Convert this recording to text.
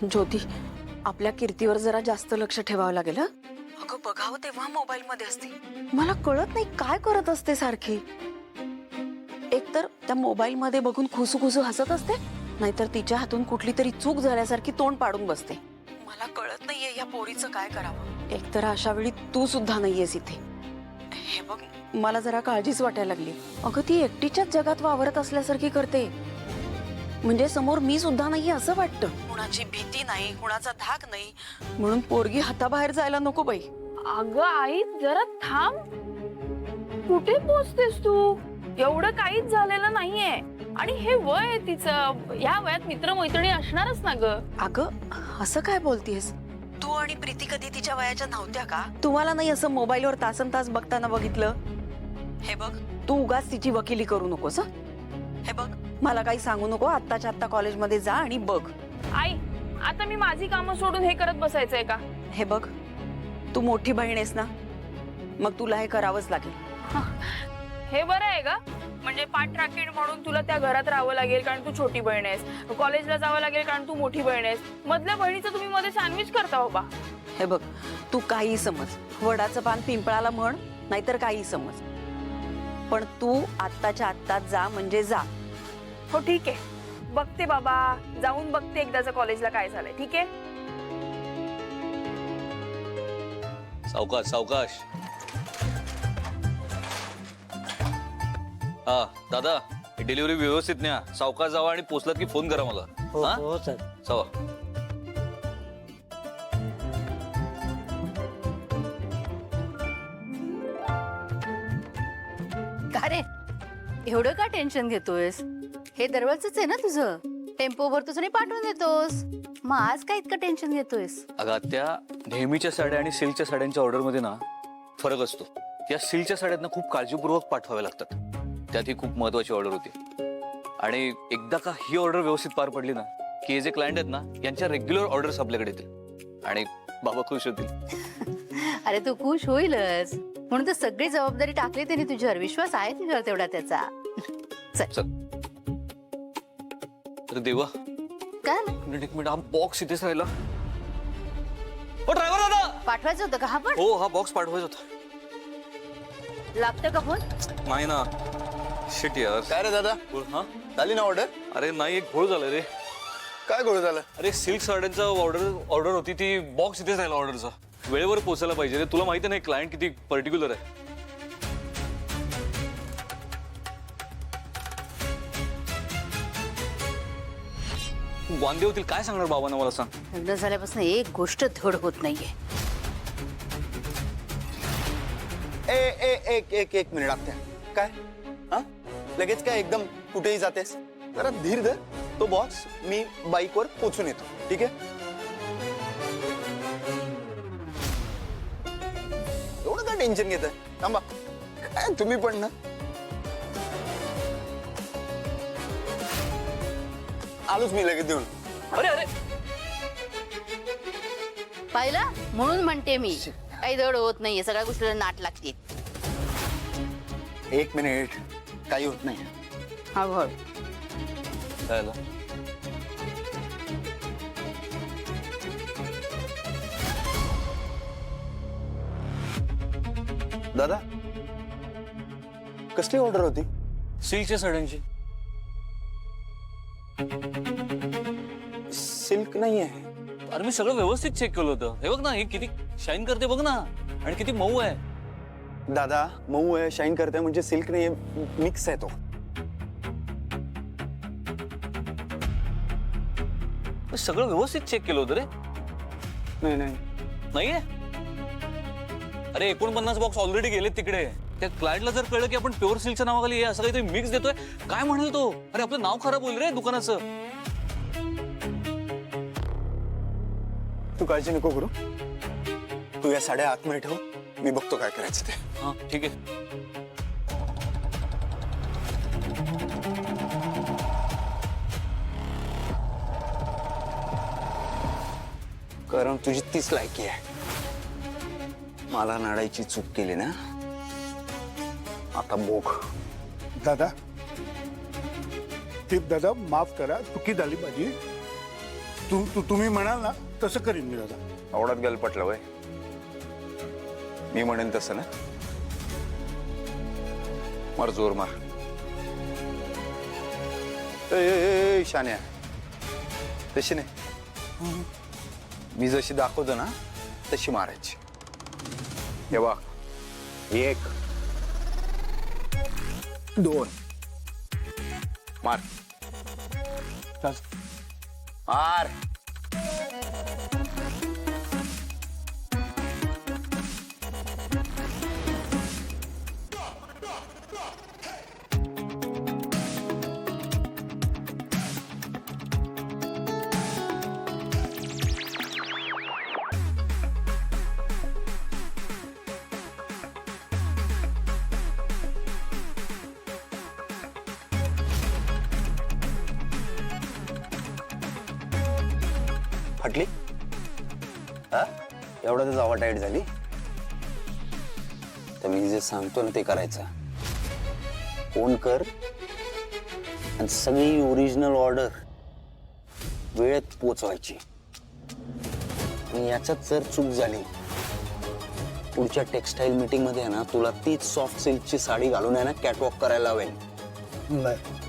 ज्योती, आपल्या कीर्तीवर जरा जास्त लक्ष ठेवावं लागेल. अगं बघावं तेव्हा मोबाईल मध्ये असते. मला कळत नाही काय करत असते सारखी. एकतर त्या मोबाईल मध्ये बघून खुसू खुसू हसत असते, नाहीतर तिच्या हातून कुठली तरी चूक झाल्यासारखी तोंड पाडून बसते. मला कळत नाहीये या पोरीचं काय करावं. एकतर अशा वेळी तू सुद्धा नाहीयेस इथे. हे बघ, मला जरा काळजीच वाटायला लागली. अगं ती एकटीच्याच जगात वावरत असल्यासारखी करते. म्हणजे समोर मी सुद्धा नाही असं वाटतं. कुणाची भीती नाही, कुणाचा धाक नाही, म्हणून पोरगी हाताबाहेर जायला नको बाई. अगं आई जरा थांब. कुठे पोचतेस तू? एवढं काहीच झालेलं नाहीये. आणि हे वय आहे तिचं, या वयात मित्रमैत्रिणी असणारच ना ग. अगं असं काय बोलतीयस? तू आणि प्रीती कधी तिच्या वयाच्या नव्हत्या का? तुम्हाला नाही असं मोबाईलवर तासन तास बघताना बघितलं? हे बघ, तू उगाच तिची वकिली करू नकोस. हे बघ, मला काही सांगू नको. आत्ताच्या आत्ता कॉलेजमध्ये जा आणि बघ. आई, आता मी माझी कामं सोडून हे करत बसायचंय का? हे बघ, तू मोठी बहीण आहेस ना, मग तुला हे करावंच लागेल. हे बरं आहे का? म्हणजे पाठ राखीण म्हणून तुला त्या घरात राहावं लागेल कारण तू छोटी बहीण आहेस, कॉलेजला जावं लागेल कारण तू मोठी बहीण आहेस. मधल्या बहिणीचं तुम्ही मध्ये सँडविच करता बाबा. हे बघ, तू काही समज, वडाचं पान पिंपळाला म्हण, नाहीतर काही समज, पण तू आत्ताच्या आत्ताच जा म्हणजे जा. हो ठीक आहे, बघते बाबा, जाऊन बघते एकदाचं कॉलेजला काय झालंय. ठीक आहे. सावकाश सावकाश. हा दादा, डिलिव्हरी व्यवस्थित न्या. सावकाश जावा आणि पोचलात की फोन करा मला. हा? हो सर. जावा. का रे, एवढं का टेन्शन घेतोयस? हे दररोजच आहे ना तुझं. टेम्पो भरतोस आणि पाठवून देतोस. मग आज काय इतकं टेन्शन घेतोयस? अगं त्या नेहमीच्या साड्या आणि सिल्कच्या साड्यांच्या ऑर्डर मध्ये ना फरक असतो. या सिल्कच्या साड्यात ना खूप काळजीपूर्वक पाठवाव्या लागतात. त्यात ही खूप महत्वाची ऑर्डर होती. आणि एकदा का ही ऑर्डर व्यवस्थित पार पडली ना, की हे जे क्लायंट आहेत ना, यांच्या रेग्युलर ऑर्डर्स आपल्याकडे येतील आणि बाबा खुश होतील. अरे तू खुश होईलच, म्हणून तर सगळी जबाबदारी टाकली त्यांनी तुझ्यावर. विश्वास आहे तुझ्यावर तेवढा त्याचा. चल. तर देवा, काय एक मिनिट, हा बॉक्स इथेच राहिला. हो ड्रायव्हर दादा, पाठवायचं होतं का? हा पण हो हा बॉक्स पाठवायचा होता. लागतं का फोन? नाही ना. शिट यार. काय रे दादा, हा? झाली ना ऑर्डर? अरे नाही, एक घोळ झालं रे. काय गोळ झालं? अरे सिल्क साड्यांचा ऑर्डर होती, ती बॉक्स इथेच राहिला ऑर्डरचा. वेळेवर पोहोचायला पाहिजे रे. तुला माहिती नाही क्लायंट किती पर्टिक्युलर आहे. वांदे होतील. काय सांगणार बाबांना मला सांग. लग्न झाल्यापासून एक गोष्ट धड होत नाहीये. एक मिनिट आत्या. काय हा लगेच काय एकदम कुठेही जातेस? जरा धीर धर. तो बॉक्स मी बाईकवर पोचून येतो. ठीक आहे? एवढं काय टेन्शन घेत? थांबा. काय तुम्ही पण ना. आलोच मी लगेच देऊन. अरे अरे पाहिलं, म्हणून म्हणते मी काही धड होत नाहीये. सगळ्या गोष्टीला नाट लागते. एक मिनिट, काही होत नाही. हळूहळू. काय झालं? दादा, कसली ऑर्डर होती? सिल्कच्या साड्यांची. सिल्क नाही आहे. अरे मी सगळं व्यवस्थित चेक केलं होतं. हे बघ ना, हे किती शाईन करते बघ ना, आणि किती मऊ आहे. दादा, मऊ आहे, शाईन करते म्हणजे सिल्क नाही, मिक्स आहे तो. सगळं व्यवस्थित चेक केलं होतं रे. नाही नाही नाहीये. अरे 49 बॉक्स ऑलरेडी गेलेत तिकडे. त्या क्लायंटला जर कळलं की आपण प्युअर सिल्कच्या नावाखाली हे असं काहीतरी मिक्स देतोय, काय म्हणेल तो? अरे आपलं नाव खराब होईल रे दुकानाचं. तू काळजी नको करू. तू या साड्या आतमध्ये ठेव, मी बघतो काय करायचं ते. हा ठीक आहे. कारण तुझी तीच लायकी आहे. मला नाडायची चूक केली ना, आता बोग. दादा, दादा माफ करा, चुकी झाली माझी. तुम्ही म्हणाल ना तसं करीन मी दादा. आवडात गलपटलं वय. मी म्हणेन तसं ना. मार जोर मार. ए शान्या, तशी नाही. मी जशी दाखवतो ना तशी मारायची. हे बघ, 1 2 मार मार. फाटली? हा, एवढ्यातच हवा टाईट झाली. तर मी जे सांगतो ना ते करायचं. फोन कर आणि सगळी ओरिजिनल ऑर्डर वेळेत पोचवायची. आणि याच्यात जर चूक झाली, पुढच्या टेक्सटाईल मीटिंग मध्ये आहे ना तुला तीच सॉफ्ट सिल्कची साडी घालून आहे ना कॅटवॉक करायला लावेल. नाही